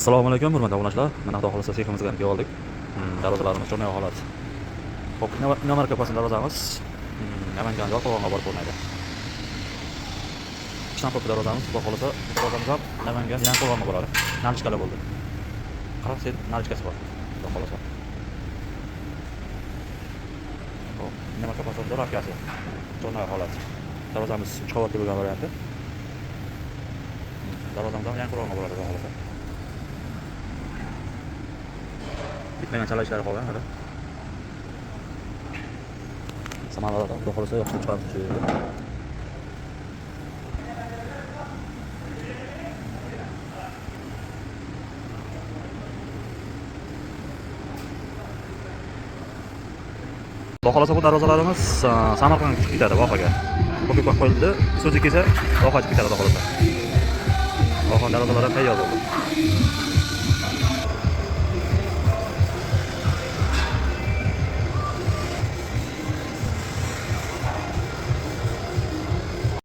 Assalomu alaykum, hurmatli obunachilar. Mana xudo xolisa seximizga keldik. Darvozalarimiz cho'nay holat. Xo'p, Inomarka pasini darvozamiz Namangan Yoqo'g'onga borib o'rnaydi. Ishdan qo'pib darvozamiz, xudo xolisa darvozamiz ham Namangan Yoqo'g'onga boradi. Nalichkali bo'ldi. Qarang, sen nalichkasi bor. Xudo xolisa. Xo'p, Inomarka pasini darvozasi cho'nay holat. Darvozamiz 3 qavatli bo'lgan varianti. Darvozamiz ham Yoqo'g'onga boradi, xudo xolisa. Bitmagan chala ishlari qolgan hali. Samarada xudo xolisa yo'qsa chiqarib shu yerga. Xudo xolisa bu darvozalarimiz Samarqandga chiqib ketadi vohaga. Ko'p qo'yildi, so'zi kelsa voha chiqib ketadi xudo xolisa. Voha darvozalari tayyor bo'ldi.